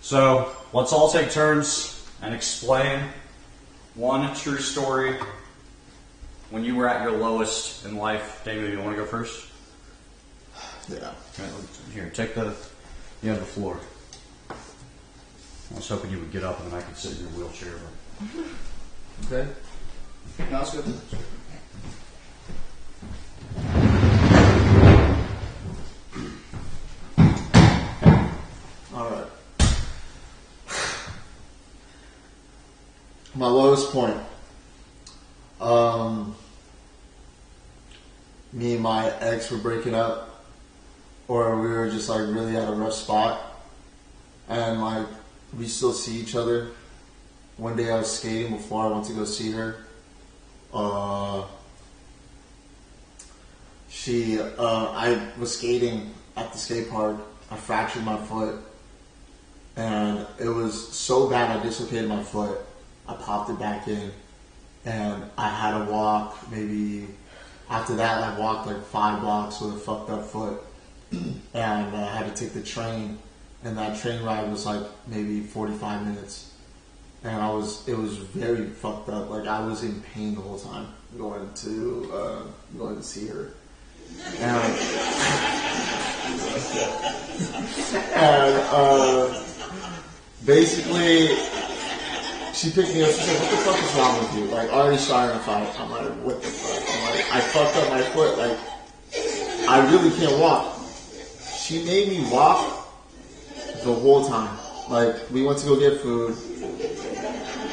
So let's all take turns and explain one true story when you were at your lowest in life. David, you want to go first? Yeah. Here, take you have the floor. I was hoping you would get up and then I could sit in your wheelchair. But... Okay. No, it's good. Alright. My lowest point. Me and my ex were breaking up, or we were just like really at a rough spot, and like we still see each other. One day I was skating before I went to go see her. I was skating at the skate park. I fractured my foot, and it was so bad I dislocated my foot. I popped it back in, and I had to walk maybe. After that, I walked like 5 blocks with a fucked up foot, and I had to take the train, and that train ride was like maybe 45 minutes, and it was very fucked up. Like I was in pain the whole time going to see her, and basically. She picked me up, she said, what the fuck is wrong with you? Like, already starting a fight. I'm like, what the fuck? I'm like, I fucked up my foot. Like, I really can't walk. She made me walk the whole time. Like, we went to go get food.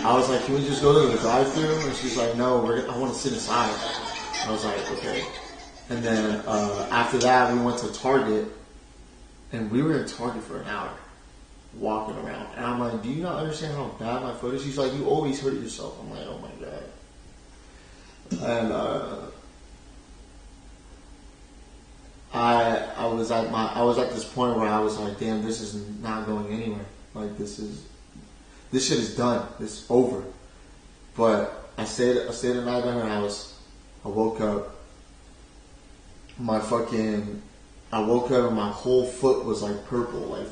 I was like, can we just go to the drive-thru? And she's like, no, I want to sit inside. I was like, okay. And then after that, we went to Target. And we were in Target for an hour. Walking around, and I'm like, do you not understand how bad my foot is? She's like, you always hurt yourself. I'm like, oh my god. And I was at this point where I was like, damn, this is not going anywhere. Like this shit is done. It's over. But I stayed a night at her house. I woke up. I woke up and my whole foot was like purple, like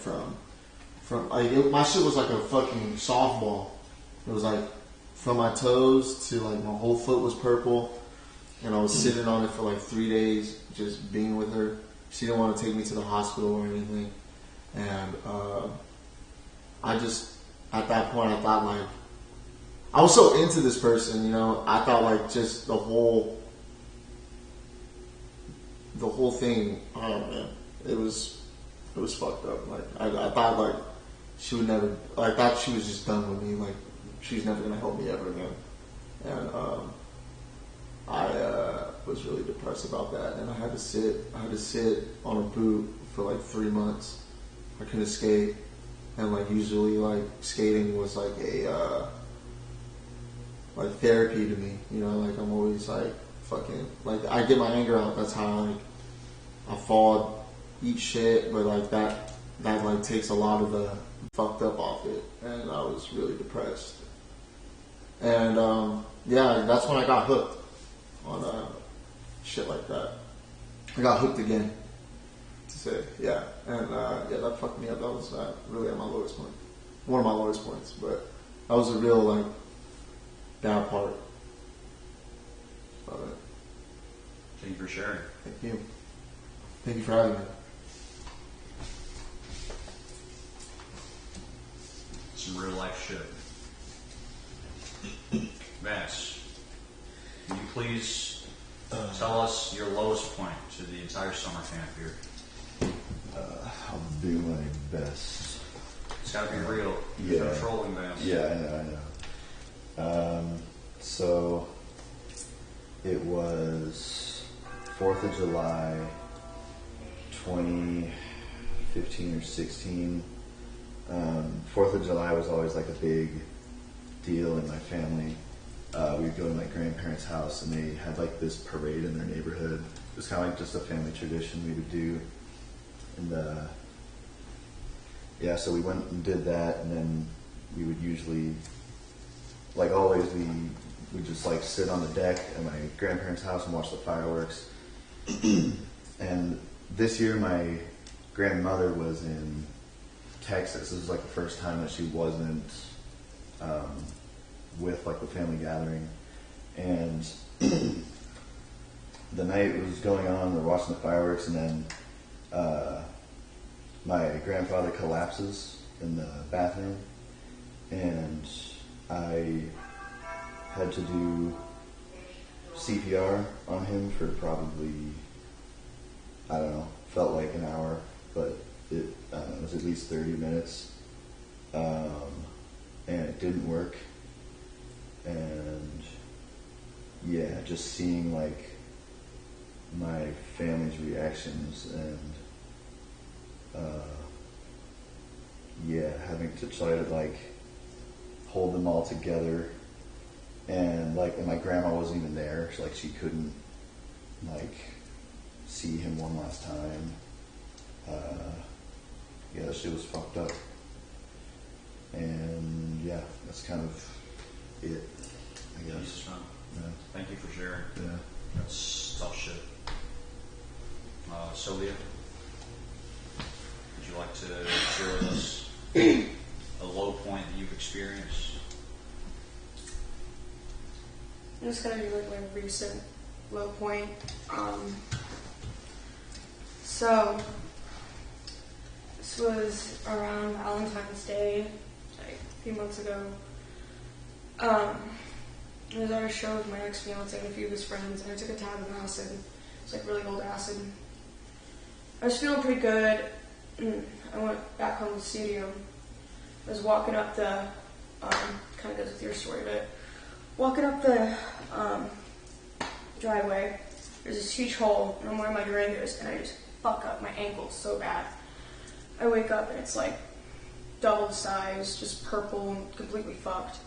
my shit was like a fucking softball. It was like from my toes to like my whole foot was purple, and I was sitting on it for like 3 days, just being with her. She didn't want to take me to the hospital or anything, and at that point I thought like I was so into this person, you know. I thought like just the whole thing. Oh man, it was fucked up. Like I thought like. She would never, I thought she was just done with me, like, she's never going to help me ever again. And I was really depressed about that, and I had to sit on a boot for like 3 months. I couldn't skate, and like usually like skating was like a, like therapy to me, you know, like I'm always like fucking, like I get my anger out, that's how I fall, eat shit, but like that like takes a lot of the fucked up off it, and I was really depressed. And yeah, that's when I got hooked on shit like that. I got hooked again, to say, yeah. And yeah, that fucked me up. That was really at my lowest point. One of my lowest points, but that was a real like bad part. About it. Thank you for sharing. Thank you. Thank you for having me. Some real life shit. Vance, can you please tell us your lowest point to the entire summer camp here? I'll do my best. It's gotta be real. You're controlling Vance. Yeah, I know. So it was 4th of July, 2015 or 16. 4th of July was always like a big deal in my family. We would go to my grandparents' house, and they had like this parade in their neighborhood. It was kind of like just a family tradition we would do. And yeah, so we went and did that, and then we would usually, like always, we would just like sit on the deck at my grandparents' house and watch the fireworks. And this year my grandmother was in Texas. This was like the first time that she wasn't with like the family gathering, and the night was going on. We're watching the fireworks, and then my grandfather collapses in the bathroom, and I had to do CPR on him for probably, I don't know, felt like an hour, but it was at least 30 minutes, and it didn't work. And yeah, just seeing like my family's reactions, and yeah, having to try to like hold them all together, and my grandma wasn't even there, so like she couldn't like see him one last time. Yeah, that shit was fucked up. And yeah, that's kind of it, I guess. Jesus, man. Yeah. Thank you for sharing. Yeah. That's tough shit. Sylvia, would you like to share with us a low point that you've experienced? I'm just gonna do like my recent low point. So this was around Valentine's Day, like a few months ago. I was at a show with my ex-fiance and a few of his friends, and I took a tab of acid. It's like really old acid. I was feeling pretty good. I went back home to the studio. I was walking up the, kind of goes with your story, but walking up the driveway, there's this huge hole, and I'm wearing my Durangos, and I just fuck up my ankle so bad. I wake up, and it's like double the size, just purple and completely fucked.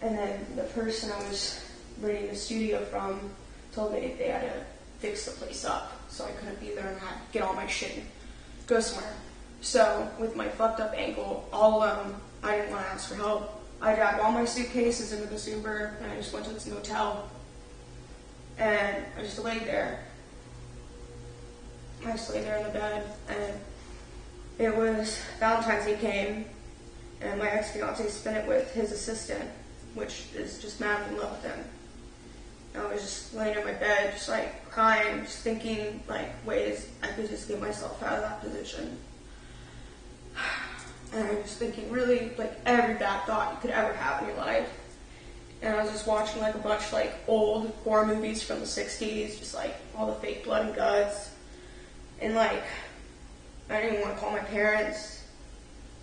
And then the person I was renting the studio from told me they had to fix the place up, so I couldn't be there and had to get all my shit and go somewhere. So with my fucked up ankle, all alone, I didn't want to ask for help. I dragged all my suitcases into this Uber, and I just went to this motel. And I just laid there. I just laid there in the bed, and it was Valentine's Day came, and my ex-fiance spent it with his assistant, which is just madly in love with him. And I was just laying in my bed, just like crying, just thinking like ways I could just get myself out of that position. And I was thinking really like every bad thought you could ever have in your life. And I was just watching like a bunch of like old horror movies from the 60s, just like all the fake blood and guts. And like, I didn't even want to call my parents.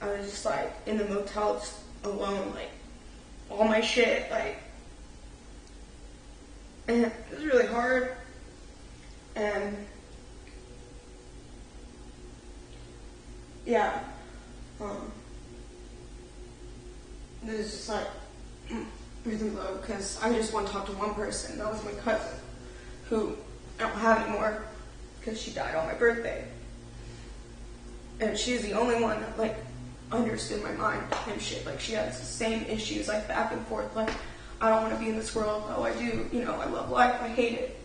I was just like in the motel just alone, like all my shit, like, and it was really hard. And yeah, it was just like really low, because I just want to talk to one person. That was my cousin, who I don't have anymore because she died on my birthday. And she's the only one that like understood my mind and shit. Like she has the same issues, like back and forth, like I don't want to be in this world. Oh, I do. You know, I love life. I hate it.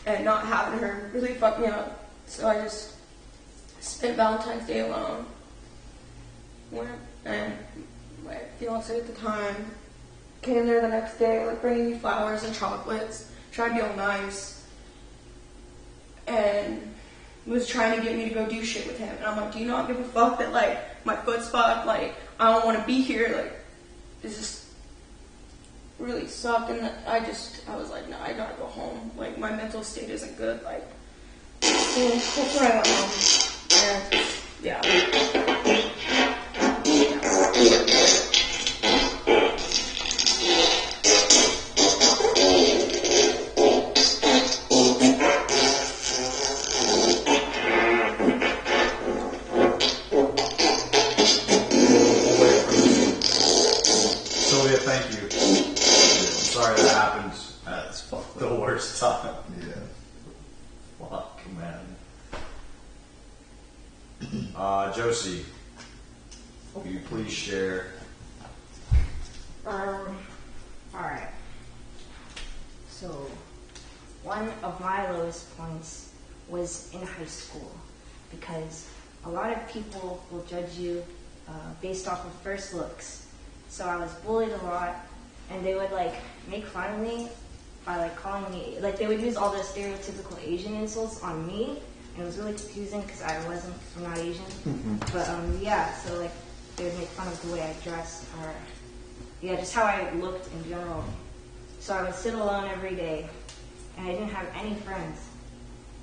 And not having her really fucked me up. So I just spent Valentine's Day alone. Went, and my fiance at the time came there the next day, like bringing me flowers and chocolates, trying to be all nice, and was trying to get me to go do shit with him. And I'm like, do you not give a fuck that like my foot's fucked? Like I don't want to be here. Like this just really sucked. And I was like, no, I gotta go home. Like my mental state isn't good. Like that's when I went home. And yeah. Sylvia, thank you. I'm sorry that happened at the worst time. Yeah. Fuck, man. Josie, will you please share? Alright. So, one of my lowest points was in high school, because a lot of people will judge you based off of first looks. So I was bullied a lot, and they would like make fun of me by like calling me, like they would use all the stereotypical Asian insults on me, and it was really confusing because I'm not Asian. But yeah, so like they would make fun of the way I dressed, or yeah, just how I looked in general. So I would sit alone every day, and I didn't have any friends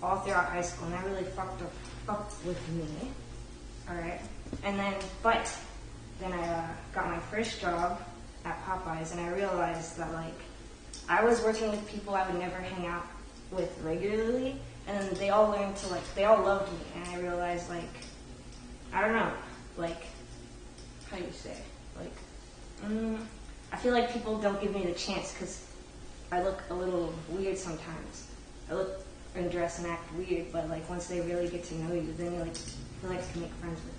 all throughout high school, and that really fucked with me. All right, and then I got my first job at Popeyes, and I realized that like I was working with people I would never hang out with regularly, and then they all learned to like, they all loved me, and I realized like, I don't know, like, how do you say, like, I feel like people don't give me the chance because I look a little weird sometimes. I look and dress and act weird, but like once they really get to know you, then you like feel like you can make friends with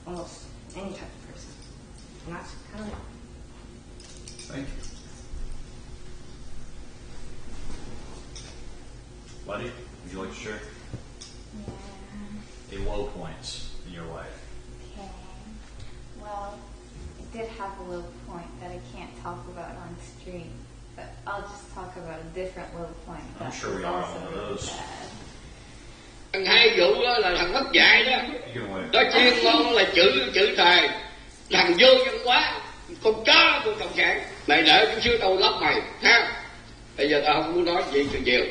almost any type of person. And that's kind of it. Thank you. Buddy, would you like to share? Yeah. A low point in your life. Okay. Well, I did have a low point that I can't talk about on stream, but I'll just talk about a different low point. I'm that sure we was all also know really those. bad. Thằng hai vụ đó là thằng mất dạy đó. You can win. Nó chuyên môn là chữ thầy. Thằng vô nhân quá. Con chó của cộng sản. Mày đợi chút xíu tao lóc mày. Ha. Bây giờ tao không muốn nói gì chuyện nhiều.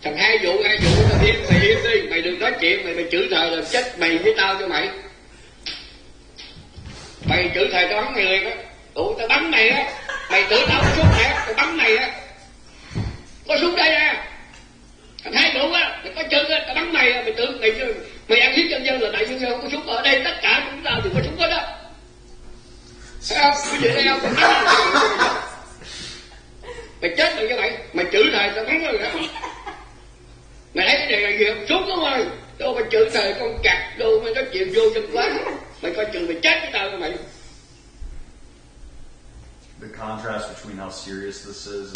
Thằng hai vụ tao im đi. Mày đừng nói chuyện. Mày chữ thầy là chết mày với tao cho mày. Mày chữ thầy tao bắn mày liền á. Tụi tao bắn mày á. Mày tưởng tao có súng hả? Tao bắn mày á. Có súng đây nè. Thằng hai vụ á, mày có chân á, tao bắn mày á, mày tưởng mày ăn hiếp nhân dân là tại dân không có súng ở đây, tất cả chúng tao đều có súng hết á. Thấy không? Cái gì đây không? Mày chết rồi cho mày chửi thầy tao bắn rồi hả? Mày thấy cái này là gì không? Súng đúng không? Đâu mày chửi thầy con cặc, đâu mày nói chuyện vô dân quá. Mày coi chừng mày chết với tao rồi mày. The contrast between how serious this is.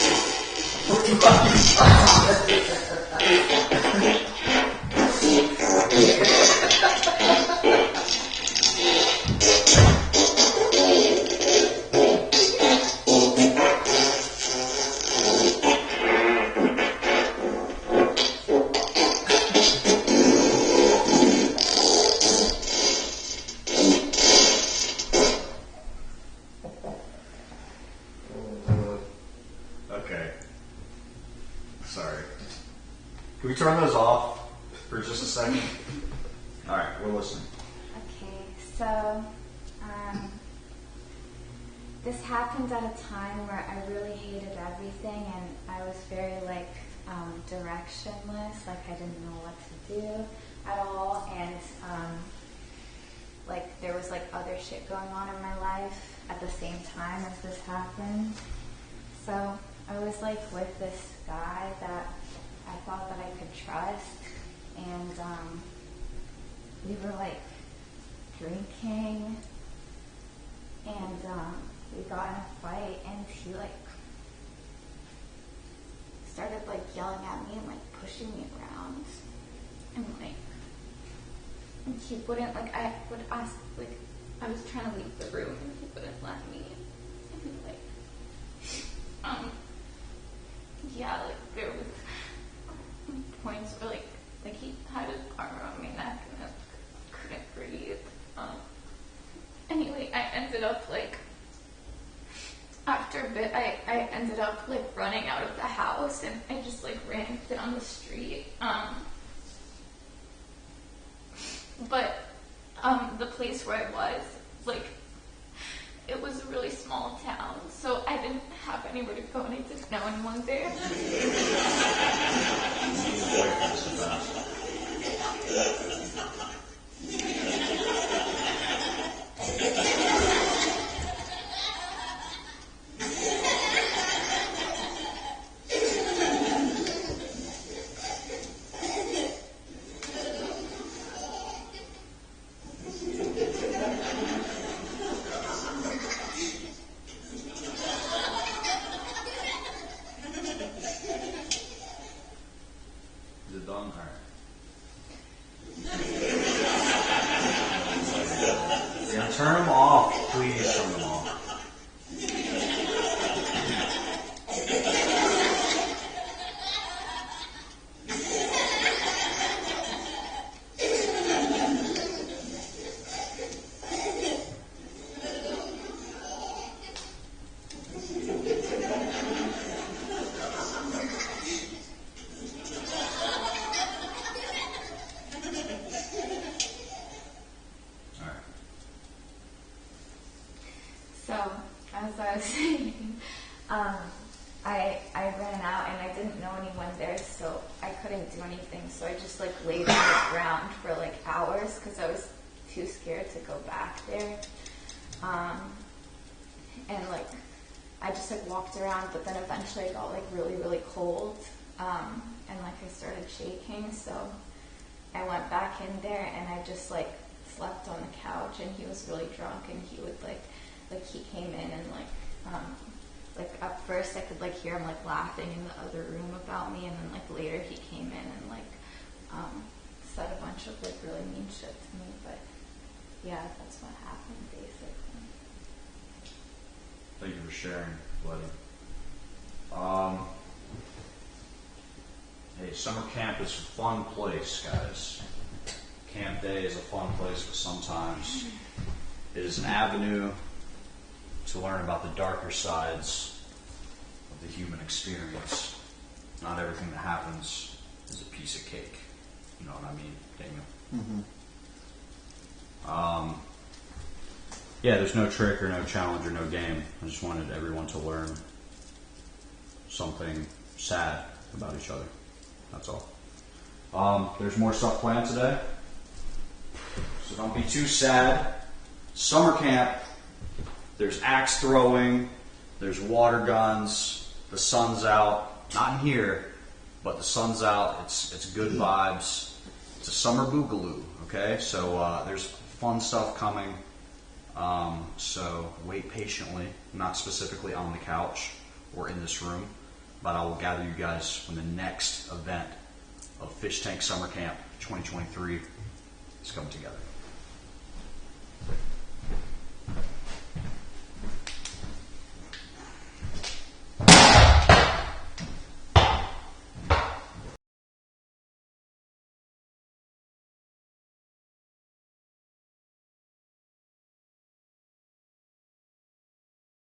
Okay. Sorry. Can we turn those off for just a second? All right, we're listening. Okay, so this happened at a time where I really hated everything, and I was very like directionless, like I didn't know what to do at all, and like there was like other shit going on in my life at the same time as this happened. So I was like with this guy that I thought that I could trust, and we were like drinking, and we got in a fight, and he like started like yelling at me and like pushing me around, and like and he wouldn't, like I would ask, like I was trying to leave the room and he wouldn't let me, and like yeah, like there was points where like he had his arm around my neck and I couldn't breathe. Anyway, I ended up like after a bit I ended up like running out of the house, and I just like ran down the street. But the place where I was, like, it was a really small town, so I didn't have anywhere to go, and I didn't know anyone there. Is it done? All right. off. Please turn them off. So, as I was saying, I ran out and I didn't know anyone there, so I couldn't do anything. So I just like laid on the ground for like hours because I was too scared to go back there. And like I just like walked around, but then eventually I got like really, really cold, and like I started shaking. So I went back in there and I just like slept on the couch, and he was really drunk, and he would like he came in and like at first I could like hear him like laughing in the other room about me, and then like later he came in and like said a bunch of like really mean shit to me. But yeah, that's what happened basically. Thank you for sharing, buddy. Hey, summer camp is a fun place, guys. Camp day is a fun place, but sometimes it is an avenue to learn about the darker sides of the human experience. Not everything that happens is a piece of cake. You know what I mean, Daniel? Mm-hmm. Yeah, there's no trick or no challenge or no game. I just wanted everyone to learn something sad about each other. That's all. There's more stuff planned today, so don't be too sad. Summer camp, there's axe throwing, there's water guns, the sun's out. Not in here, but the sun's out. It's good vibes. It's a summer boogaloo, okay? So there's fun stuff coming. So wait patiently, not specifically on the couch or in this room, but I will gather you guys when the next event of Fish Tank Summer Camp 2023 is coming together.